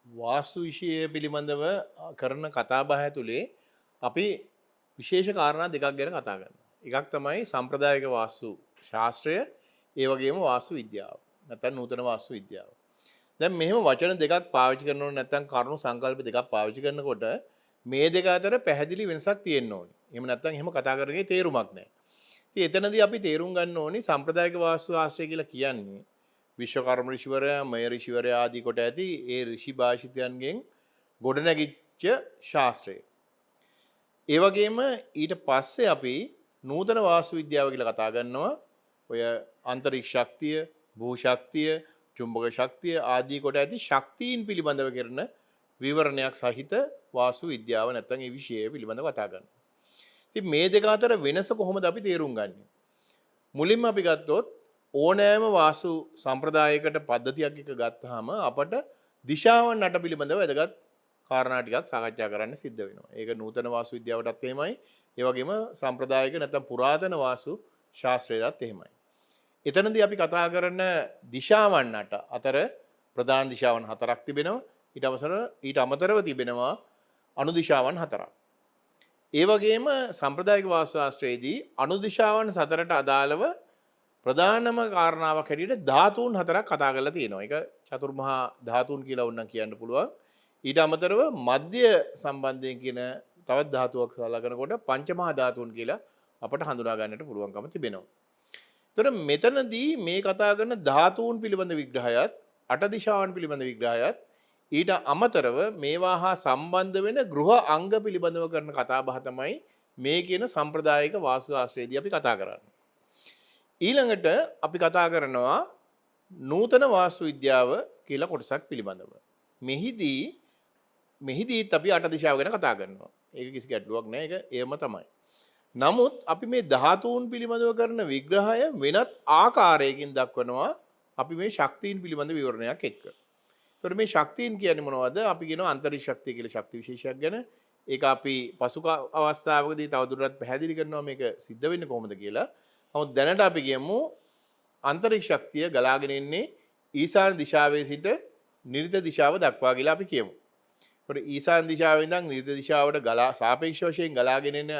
වාස්තු විෂය පිළිබඳව කරන කතාබහ ඇතුලේ අපි විශේෂ කාරණා දෙකක් ගැන කතා කරනවා. එකක් තමයි සම්ප්‍රදායික වාස්තු ශාස්ත්‍රය, ඒ වගේම වාස්තු විද්‍යාව. නැත්නම් නූතන වාස්තු විද්‍යාව. දැන් මෙහෙම වචන දෙකක් පාවිච්චි කරනකොට නැත්නම් කරුණු සංකල්ප දෙකක් පාවිච්චි කරනකොට මේ දෙක අතර පැහැදිලි වෙනසක් තියෙන්න ඕනි. එහෙම නැත්නම් එහෙම කතා කරන්නේ තේරුමක් නැහැ. ඉතින් එතනදී අපි තේරුම් ගන්න ඕනි සම්ප්‍රදායික වාස්තු ශාස්ත්‍රය කියලා කියන්නේ විශ්වකර්ම ඍෂිවරයා, මය ඍෂිවරයා ආදී කොට ඇති ඒ ඍෂි භාෂිතයන්ගෙන් ගොඩනැගිච්ච ශාස්ත්‍රය. ඒ වගේම ඊට පස්සේ අපි නූතන වාස්තු විද්‍යාව කියලා කතා කරනවා. ඔය අන්තරික්ෂ ශක්තිය, භූ ශක්තිය, චුම්බක ශක්තිය ආදී කොට ඇති ශක්තියින් පිළිබඳව කරන විවරණයක් සහිත වාස්තු විද්‍යාව නැත්නම් ඒ විෂය පිළිබඳව කතා කරනවා. ඉතින් මේ දෙක අතර වෙනස කොහොමද අපි තේරුම් ගන්නේ? මුලින්ම අපි ගත්තොත් ඕනෑම වාස්තු සම්ප්‍රදායකට පද්ධතියක් එක ගත්තාම අපට දිශාවන් නට පිළිබඳව වැදගත් කාරණා ටිකක් සාකච්ඡා කරන්න සිද්ධ වෙනවා. ඒක නූතන වාස්තු විද්‍යාවටත් එහෙමයි. ඒ වගේම සම්ප්‍රදායික නැත්නම් පුරාතන වාස්තු ශාස්ත්‍රයටත් එහෙමයි. එතනදී අපි කතා කරන දිශාවන් නට අතර ප්‍රධාන දිශාවන් හතරක් තිබෙනවා. ඊට අමතරව තිබෙනවා අනුදිශාවන් හතරක්. ඒ වගේම සම්ප්‍රදායික වාස්තු ශාස්ත්‍රයේදී අනුදිශාවන් හතරට අදාළව ප්‍රධානම කාරණාවක් හැටියට ධාතුන් හතරක් කතා කරලා තියෙනවා. ඒක චතුර්මහා ධාතුන් කියලා වුණා කියන්න පුළුවන්. ඊට අමතරව මධ්‍ය සම්බන්ධයෙන් කියන තවත් ධාතුවක් සලකනකොට පංචමහා ධාතුන් කියලා අපට හඳුනා ගන්නට පුළුවන්කම තිබෙනවා. එතකොට මෙතනදී මේ කතා කරන ධාතුන් පිළිබඳ විග්‍රහයත් අට දිශාවන් පිළිබඳ විග්‍රහයත් ඊට අමතරව මේවා හා සම්බන්ධ වෙන ගෘහ අංග පිළිබඳව කරන කතාබහ තමයි මේ කියන සම්ප්‍රදායික වාස්තු ශාස්ත්‍රයේදී අපි කතා කරන්නේ. ඊළඟට අපි කතා කරනවා නූතන වාස්තු විද්‍යාව කියලා කොටසක් පිළිබඳව. මෙහිදීත් අපි අට දිශාව ගැන කතා කරනවා. ඒක කිසි ගැටලුවක් නැහැ. ඒක එයම තමයි. නමුත් අපි මේ ධාතුන් පිළිබඳව කරන විග්‍රහය වෙනත් ආකාරයකින් දක්වනවා අපි මේ ශක්තියින් පිළිබඳ විවරණයක් එක්ක. එතකොට මේ ශක්තියින් කියන්නේ මොනවද? අපි කියනවා අන්තරික්ෂ ශක්තිය කියලා ශක්ති විශේෂයක් ගැන. ඒක අපි පසු අවස්ථාවකදී තවදුරටත් පැහැදිලි කරනවා මේක සිද්ධ වෙන්නේ කොහොමද කියලා. නමුත් දැනට අපි කියමු අන්තරික්ෂ ශක්තිය ගලාගෙන එන්නේ ඊශාන දිශාවේ සිට නිරිත දිශාව දක්වා කියලා අපි කියමු. ඒකට ඊශාන දිශාවෙන් ඉඳන් නිරිත දිශාවට සාපේක්ෂ වශයෙන් ගලාගෙන එන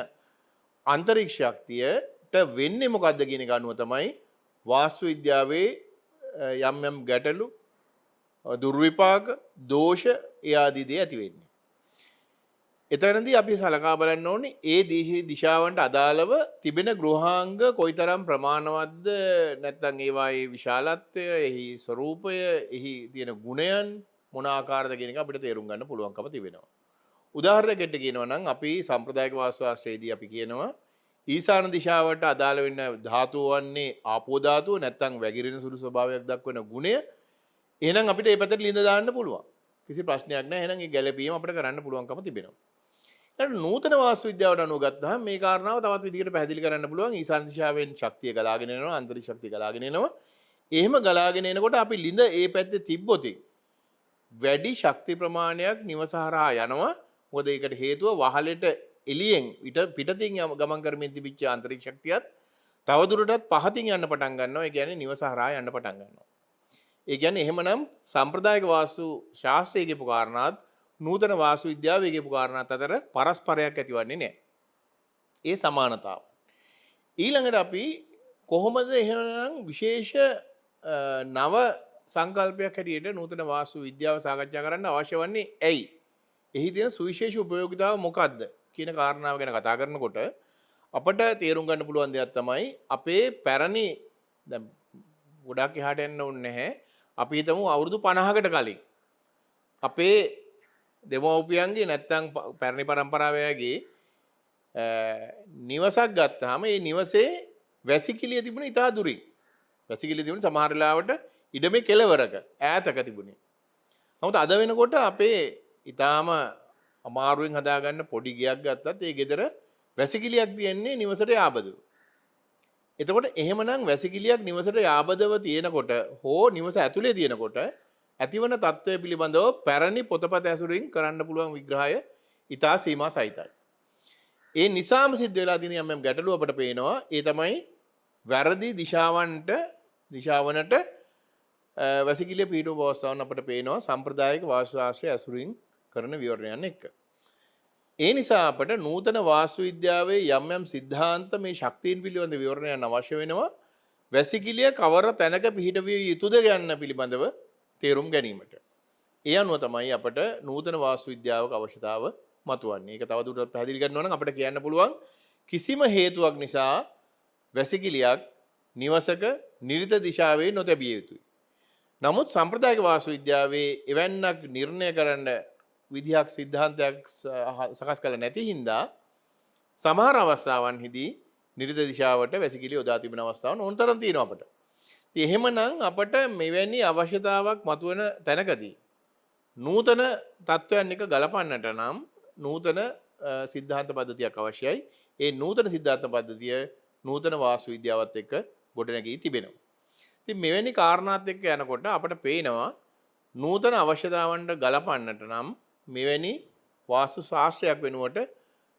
අන්තරික්ෂ ශක්තියට වෙන්නේ මොකද්ද කියන එක අනුව තමයි වාස්තු විද්‍යාවේ යම් යම් ගැටලු දුර්විපාක දෝෂ ඒ ආදී දේ ඇති වෙන්නේ. එතනදී අපි සලකා බලන්න ඕනේ ඒ දිශාවන්ට අදාළව තිබෙන ගෘහාංග කොයිතරම් ප්‍රමාණවත්ද නැත්නම් ඒවායේ විශාලත්වය, එහි ස්වરૂපය, එහි තියෙන ගුණයන් මොන ආකාරද කියන එක අපිට තේරුම් ගන්න පුළුවන්කම තිබෙනවා. උදාහරණයකට කියනවා නම් අපි සම්ප්‍රදායික වාස්තු ශාස්ත්‍රයේදී අපි කියනවා ඊශාන දිශාවට අදාළ වෙන ධාතුව වන්නේ ආපෝ ධාතුව නැත්නම් වැగిරෙන සුළු ස්වභාවයක් දක්වන ගුණය. එහෙනම් අපිට ඒ පැත්තට ලිඳ දාන්න පුළුවන්. කිසි ප්‍රශ්නයක් නැහැ. එහෙනම් ඒ ගැළපීම අපිට කරන්න පුළුවන්කම තිබෙනවා. ඊට නූතන වාස්තු විද්‍යාවට අනුව ගත්තාම මේ කාරණාව තවත් විදිහකට පැහැදිලි කරන්න පුළුවන්. ඊශාන දිශාවෙන් ශක්තිය ගලාගෙන එනවා, අන්තරික්ෂ ශක්තිය ගලාගෙන එනවා. එහෙම ගලාගෙන එනකොට අපි ලිඳ ඒ පැත්තේ තිබ්බොත් වැඩි ශක්ති ප්‍රමාණයක් නිවස හරහා යනවා. මොකද ඒකට හේතුව වහලෙට එළියෙන් පිටතින් ගමන් කරමින් තිබිච්ච ආන්තරික ශක්තියත් තවදුරටත් පහතින් යන්න පටන් ගන්නවා. ඒ කියන්නේ නිවස හරහා යන්න පටන් ගන්නවා. ඒ කියන්නේ එහෙමනම් සම්ප්‍රදායික වාස්තු ශාස්ත්‍රයේ කියපු කාරණාත් නූතන වාස්තු විද්‍යාවේ කියපු කාරණාත් අතර පරස්පරයක් ඇතිවන්නේ නැහැ. ඒ සමානතාව. ඊළඟට අපි කොහොමද එහෙනම් විශේෂ නව සංකල්පයක් හැටියට නූතන වාස්තු විද්‍යාව සාකච්ඡා කරන්න අවශ්‍ය වන්නේ ඇයි? එහි තියෙන සුවිශේෂ උපයෝගිතාව මොකක්ද කියන කාරණාව ගැන කතා කරනකොට අපට තේරුම් ගන්න පුළුවන් දෙයක් තමයි අපේ පැරණි දැන් ගොඩක් එහාට යන්න ඕනේ නැහැ. අපි හිතමු අවුරුදු 50කට කලින් අපේ දෙමව්පියන්ගේ නැත්තම් පැරණි පරම්පරාවේගේ නිවසක් ගත්තාම ඒ නිවසේ වැසිකිළිය තිබුණේ ඉතා දුරින්. වැසිකිළිය තිබුණේ සමහර වෙලාවට ඉඩමේ කෙළවරක ඈතක තිබුණේ. නමුත් අද වෙනකොට අපේ ඊටාම අමාරුවෙන් හදාගන්න පොඩි ගෙයක් ගත්තත් ඒ ගෙදර වැසිකිළියක් තියෙන්නේ නිවසට යාබදව. එතකොට එහෙමනම් වැසිකිළියක් නිවසට යාබදව තියෙනකොට හෝ නිවස ඇතුලේ තියෙනකොට ඇතිවන තත්ත්වය පිළිබඳව පැරණි පොතපත ඇසුරින් කරන්න පුළුවන් විග්‍රහය ඊටා සීමා සහිතයි. ඒ නිසාම සිද්ධ වෙලා තියෙන යම් ගැටලුව අපට පේනවා. ඒ තමයි වැරදි දිශාවන්ට වැසිකිළිය පිහිටුව අවස්ථාවන් අපට පේනවා සම්ප්‍රදායික වාස්තු ශාස්ත්‍රය ඇසුරින් කරන විවරණයන් එක්ක. ඒ නිසා අපට නූතන වාස්තු විද්‍යාවේ යම් යම් සිද්ධාන්ත මේ ශක්තියින් පිළිබඳ විවරණයන් අවශ්‍ය වෙනවා. වැසිකිළිය කවර තැනක පිහිටවිය යුතුද යන්න පිළිබඳව තේරුම් ගැනීමට. ඒ අනුව තමයි අපට නූතන වාස්තු විද්‍යාවක අවශ්‍යතාව මතුවන්නේ. ඒක තවදුරටත් පැහැදිලි කරනවා නම් අපිට කියන්න පුළුවන් කිසිම හේතුවක් නිසා වැසිකිළියක් නිවසක නිරිත දිශාවේ නොතැබිය යුතුයි. නමුත් සම්ප්‍රදායික වාස්තු විද්‍යාවේ එවැන්නක් නිර්ණය කරන්න විදිහක් සිද්ධාන්තයක් සකස් කළ නැති හින්දා සමහර අවස්ථාවන්හිදී නිරිත දිශාවට වැසිකිළිය යොදා තිබෙන අවස්ථාවන් ඕනතරම් තියෙනවා අපට. ඉතින් එහෙමනම් අපට මෙවැනි අවශ්‍යතාවක් මතුවන තැනකදී නූතන තත්ත්වයන් එක ගලපන්නට නම් නූතන සිද්ධාන්ත පද්ධතියක් අවශ්‍යයි. ඒ නූතන සිද්ධාන්ත පද්ධතිය නූතන වාස්තු විද්‍යාවත් එක්ක ගොඩනැගී තිබෙනවා. ඉතින් මෙවැනි කාරණාත් එක්ක යනකොට අපට පේනවා නූතන අවශ්‍යතාවන්ට ගලපන්නට නම් මෙවැනි වාස්තු ශාස්ත්‍රයක් වෙනුවට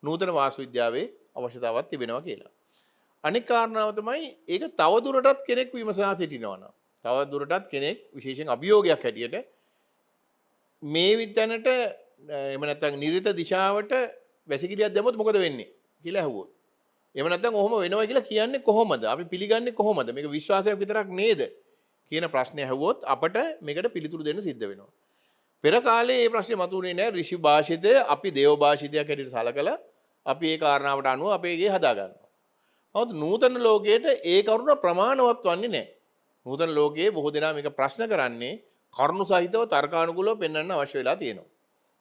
නූතන වාස්තු විද්‍යාවේ අවශ්‍යතාවක් තිබෙනවා කියලා. අනෙක් කාරණාව තමයි ඒක තවදුරටත් කෙනෙක් විමසා සිටිනවා නම් තවදුරටත් කෙනෙක් විශේෂයෙන් අභියෝගයක් හැටියට මේ විද්‍යානට එහෙම නැත්නම් නිරිත දිශාවට වැසිකිළියක් දැම්මොත් මොකද වෙන්නේ කියලා අහුවොත්. එහෙම නැත්නම් ඔහොම වෙනවා කියලා කියන්නේ කොහොමද? අපි පිළිගන්නේ කොහොමද? මේක විශ්වාසයක් විතරක් නේද? කියන ප්‍රශ්නය අහුවොත් අපට මේකට පිළිතුරු දෙන්න සිද්ධ වෙනවා. පෙර කාලේ මේ ප්‍රශ්නේ මතුවුනේ නැහැ. ඍෂි භාෂිතය අපි දේව භාෂිතයක් හැටියට සලකලා අපි ඒ කාරණාවට අනුව අපේ ගේ හදා ගන්නවා. නමුත් නූතන ලෝකයේට ඒ කරුණ ප්‍රමාණවත් වන්නේ නැහැ. නූතන ලෝකයේ බොහෝ දෙනා මේක ප්‍රශ්න කරන්නේ කරුණු සහිතව තර්කානුකූලව පෙන්වන්න අවශ්‍ය වෙලා තියෙනවා.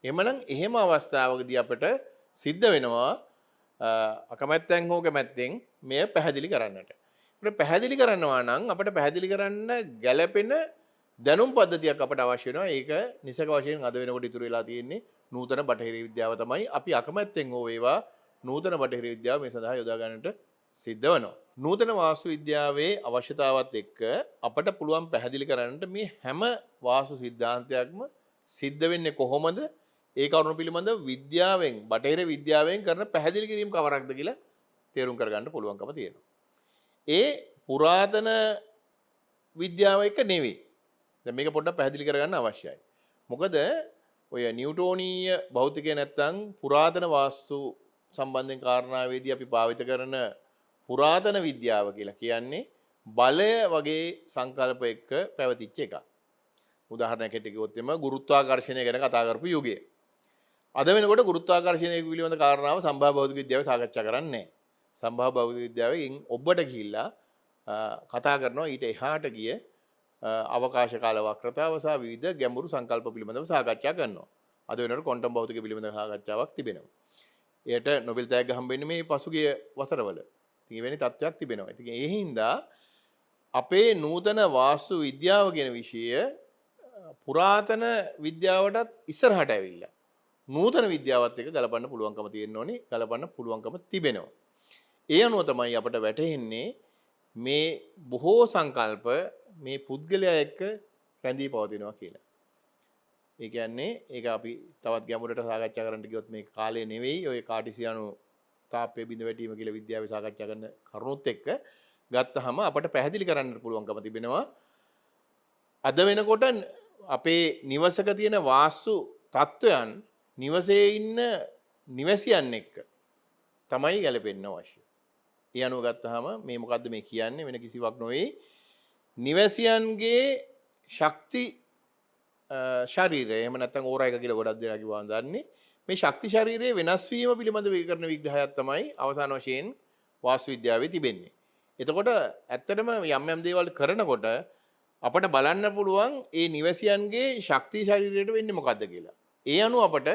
එhmenan එහෙම අවස්ථාවකදී අපිට සිද්ධ වෙනවා අකමැත්තෙන් හෝ කැමැත්තෙන් මෙය පැහැදිලි කරන්නට. අපිට පැහැදිලි කරනවා නම් අපිට පැහැදිලි කරන්න ගැළපෙන දැනුම් පද්ධතියක් අපට අවශ්‍ය වෙනවා. ඒක නිසක වශයෙන් අද වෙනකොට ඉතුරු වෙලා තියෙන්නේ නූතන බටහිර විද්‍යාව තමයි. අපි අකමැත්තෙන් හෝ වේවා නූතන බටහිර විද්‍යාව මේ සඳහා යොදා ගන්නට සිද්ධ වෙනවා. නූතන වාස්තු විද්‍යාවේ අවශ්‍යතාවත් එක්ක අපට පුළුවන් පැහැදිලි කරන්නට මේ හැම වාස්තු සිද්ධාන්තයක්ම සිද්ධ වෙන්නේ කොහොමද? ඒ කරුණු පිළිබඳ විද්‍යාවෙන් බටහිර විද්‍යාවෙන් කරන පැහැදිලි කිරීම කවරක්ද කියලා තේරුම් කරගන්න පුළුවන්කම තියෙනවා. ඒ පුරාතන විද්‍යාව එක නෙවෙයි. දැන් මේක පොඩ්ඩක් පැහැදිලි කරගන්න අවශ්‍යයි. මොකද ඔය නිව්ටෝනීය භෞතිකය නැත්තම් පුරාතන වාස්තු සම්බන්ධයෙන් කාරණාවේදී අපි පාවිත කරන පුරාතන විද්‍යාව කියලා කියන්නේ බලය වගේ සංකල්ප එක්ක පැවතිච්ච එකක්. උදාහරණයක් හැටියට කිව්වොත් එම ගුරුත්වාකර්ෂණය ගැන කතා කරපු යුගය. අද වෙනකොට ගුරුත්වාකර්ෂණය පිළිබඳ කාරණාව සම්භාව්‍ය භෞතික විද්‍යාවේ සාකච්ඡා කරන්නේ නැහැ. සම්භාව්‍ය භෞතික විද්‍යාවෙන් ඔබට ගිහිල්ලා කතා කරනවා ඊට එහාට ගිය අවකාශ කාල වක්‍රතාව සහ විවිධ ගැඹුරු සංකල්ප පිළිබඳව සාකච්ඡා කරනවා. අද වෙනකොට ක්වොන්ටම් භෞතික පිළිබඳව සාකච්ඡාවක් තිබෙනවා. එයට නොබෙල් තෑග්ග හම්බෙන්නේ මේ පසුගිය වසරවල. ඉතින් එවැනි තත්ත්වයක් තිබෙනවා. ඉතින් ඒ හින්දා අපේ නූතන වාස්තු විද්‍යාව කියන විෂය පුරාතන විද්‍යාවටත් ඉස්සරහට ඇවිල්ලා නූතන විද්‍යාවත් එක්ක ගලපන්න පුළුවන්කම තියෙන්න ඕනේ. ගලපන්න පුළුවන්කම තිබෙනවා. ඒ අනුව තමයි අපට වැටහෙන්නේ මේ බොහෝ සංකල්ප මේ පුද්ගලයා එක්ක රැඳී පවතිනවා කියලා. ඒ කියන්නේ ඒක අපි තවත් ගැඹුරට සාකච්ඡා කරන්න ගියොත් මේ කාලේ නෙවෙයි ඔය කාටිසියානු තාප්පය බිඳ වැටීම කියලා විද්‍යාවේ සාකච්ඡා කරන කරුණුත් එක්ක ගත්තහම අපට පැහැදිලි කරන්න පුළුවන්කම තිබෙනවා. අද වෙනකොට අපේ නිවසක තියෙන වාස්තු තත්ත්වයන් නිවසේ ඉන්න නිවැසියන් එක්ක තමයි ගැලපෙන්න අවශ්‍ය. ඒ අනුව ගත්තහම මේ මොකද්ද මේ කියන්නේ වෙන කිසිවක් නොවේ. නිවැසියන්ගේ ශක්ති ශරීරය එහෙම නැත්නම් ඕරා එක කියලා ගොඩක් දෙනා කිව්වා දන්නේ මේ ශක්ති ශරීරයේ වෙනස් වීම පිළිබඳ කරන විග්‍රහයක් තමයි අවසාන වශයෙන් වාස්තු විද්‍යාවේ තිබෙන්නේ. එතකොට ඇත්තටම යම් යම් දේවල් කරනකොට අපට බලන්න පුළුවන් ඒ නිවැසියන්ගේ ශක්ති ශරීරයට වෙන්නේ මොකද්ද කියලා. ඒ අනුව අපට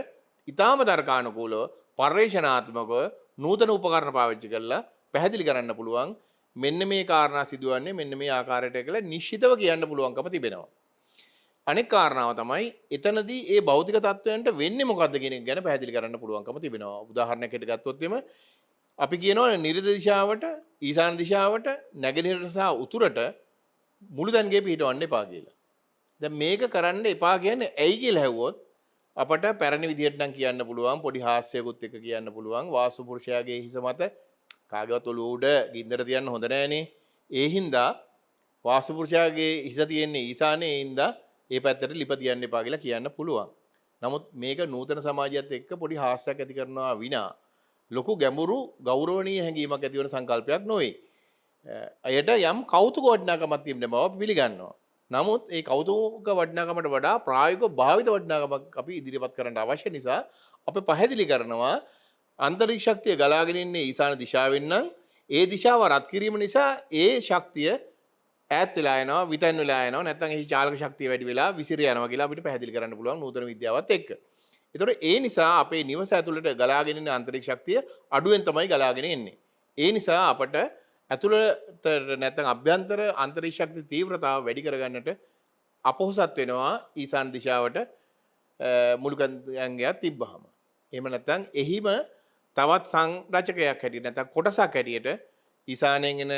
ඊටාම තර්කානුකූලව පර්යේෂණාත්මකව නූතන උපකරණ පාවිච්චි කරලා පැහැදිලි කරන්න පුළුවන් මෙන්න මේ කාරණා සිදුවන්නේ මෙන්න මේ ආකාරයට කියලා නිශ්චිතව කියන්න පුළුවන්කම තිබෙනවා. අනෙක් කාරණාව තමයි එතනදී ඒ භෞතික තත්වයන්ට වෙන්නේ මොකද්ද කියන එක ගැන පැහැදිලි කරන්න පුළුවන්කම තිබෙනවා. උදාහරණයක් හිට ගත්තොත් එම අපි කියනවා නිරිත දිශාවට, ඊශාන දිශාවට, නැගෙනහිරට සහ උතුරට මුළු දැන්ගේ පිටවන්න එපා කියලා. දැන් මේක කරන්න එපා කියන්නේ ඇයි කියලා ඇහුවොත් අපට පැරණි විදිහට නම් කියන්න පුළුවන් පොඩි හාස්‍යයකුත් එක්ක කියන්න පුළුවන් වාස්තු පුරුෂයාගේ හිස මත කාගේවත් ඔළුව උඩ ගින්දර තියන්න හොඳ නෑනේ. ඒ හින්දා වාස්තු පුරුෂයාගේ හිස තියෙන්නේ ඊසානයේ ඉඳලා ඒ පැත්තට ලිප තියන්න එපා කියලා කියන්න පුළුවන්. නමුත් මේක නූතන සමාජයත් එක්ක පොඩි හාස්‍යයක් ඇති කරනවා විනා ලොකු ගැඹුරු ගෞරවනීය හැඟීමක් ඇති වෙන සංකල්පයක් නොවේ. අයට යම් කෞතුක වටිනාකමක් තියෙන බව අපි පිළිගන්නවා. නමුත් ඒ කෞතුක වටිනාකමට වඩා ප්‍රායෝගික භාවිත වටිනාකමක් අපි ඉදිරිපත් කරන්න අවශ්‍ය නිසා අපි පැහැදිලි කරනවා අන්තරික්ෂ ශක්තිය ගලාගෙන ඉන්නේ ඊශාන දිශාවෙන් නම් ඒ දිශාව රත් කිරීම නිසා ඒ ශක්තිය ඈත් වෙලා යනවා විතන් වෙලා යනවා නැත්නම් එහි චාලක ශක්තිය වැඩි වෙලා විසිර යනවා කියලා අපිට පැහැදිලි කරන්න පුළුවන් නූතන විද්‍යාවත් එක්ක. ඒතකොට ඒ නිසා අපේ නිවස ඇතුළට ගලාගෙන එන ආන්තරික ශක්තිය අඩුවෙන් තමයි ගලාගෙන එන්නේ. ඒ නිසා අපට ඇතුළට නැත්නම් අභ්‍යන්තර ආන්තරික ශක්ති තීව්‍රතාව වැඩි කරගන්නට අපොහසත් වෙනවා ඊශාන දිශාවට මුළුකන්දයන්ගයක් තිබ්බහම. එහෙම නැත්නම් එහිම තවත් සංරචකයක් හැටියට නැත්නම් කොටසක් හැටියට ඊශානයෙන් එන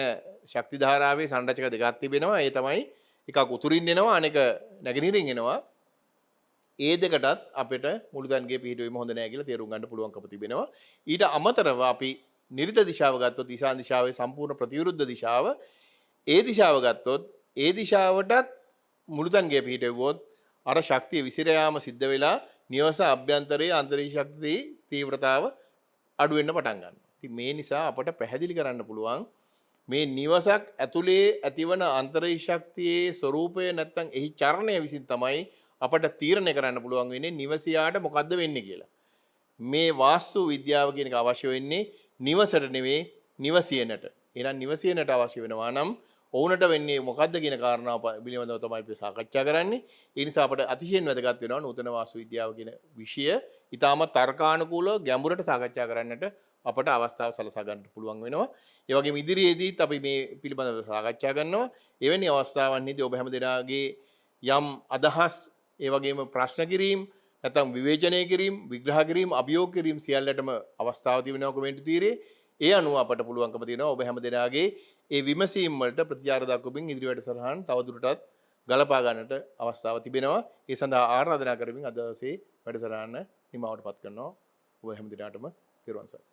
ශක්ති ධාරාවේ සංරචක දෙකක් තිබෙනවා. ඒ තමයි එකක් උතුරින් එනවා අනෙක නැගෙනහිරින් එනවා. ඒ දෙකටත් අපිට මුළුතන්ගේ පිහිටුවීම හොඳ නැහැ කියලා තේරුම් ගන්න පුළුවන්කම තිබෙනවා. ඊට අමතරව අපි නිරිත දිශාව ගත්තොත් ඊශාන දිශාවේ සම්පූර්ණ ප්‍රතිවිරුද්ධ දිශාව ඒ දිශාව ගත්තොත් ඒ දිශාවටත් මුළුතන්ගේ පිහිටුවුවොත් අර ශක්තිය විසිර යාම සිද්ධ වෙලා නිවස අභ්‍යන්තරයේ අන්තරීක්ෂ ශක්තිය තීව්‍රතාව අඩු වෙන්න පටන් ගන්නවා. ඉතින් මේ නිසා අපට පැහැදිලි කරන්න පුළුවන් මේ නිවසක් ඇතුලේ ඇතිවන අන්තරීක්ෂ ශක්තියේ ස්වરૂපය නැත්නම් එහි චරණය විසින් තමයි අපට තීරණය කරන්න පුළුවන් වෙන්නේ නිවසියාට මොකද්ද වෙන්නේ කියලා. මේ වාස්තු විද්‍යාව කියන එක අවශ්‍ය වෙන්නේ නිවසට නෙවෙයි නිවසියනට. එහෙනම් නිවසියනට අවශ්‍ය වෙනවා නම් ඔවුන්ට වෙන්නේ මොකද්ද කියන කාරණාව පිළිබඳව තමයි අපි සාකච්ඡා කරන්නේ. ඒ නිසා අපට අතිශයින් වැදගත් වෙනවා නූතන වාස්තු විද්‍යාව කියන විෂය ඊටමත් තර්කානුකූලව ගැඹුරට සාකච්ඡා කරන්නට අපට අවස්ථාව සලසා ගන්න පුළුවන් වෙනවා. ඒ වගේම ඉදිරියේදීත් අපි මේ පිළිබඳව සාකච්ඡා කරනවා. එවැනි අවස්ථාවන්හිදී ඔබ හැම දෙනාගේ යම් අදහස් ඒ වගේම ප්‍රශ්න කිරීම නැත්නම් විවේචනය කිරීම විග්‍රහ කිරීම අභියෝග කිරීම සියල්ලටම අවස්ථාව තිබෙනවා කමෙන්ට් තීරේ. ඒ අනුව අපට පුළුවන්කම තියෙනවා ඔබ හැම දෙනාගේ ඒ විමසීම් වලට ප්‍රතිචාර දක්වමින් ඉදිරි වැඩසටහන් තවදුරටත් ගලපා ගන්නට අවස්ථාව තිබෙනවා. ඒ සඳහා ආරාධනා කරමින් අද දවසේ වැඩසටහන නිමවටපත් කරනවා. ඔබ හැම දිනකටම තෙරුවන් සරණයි.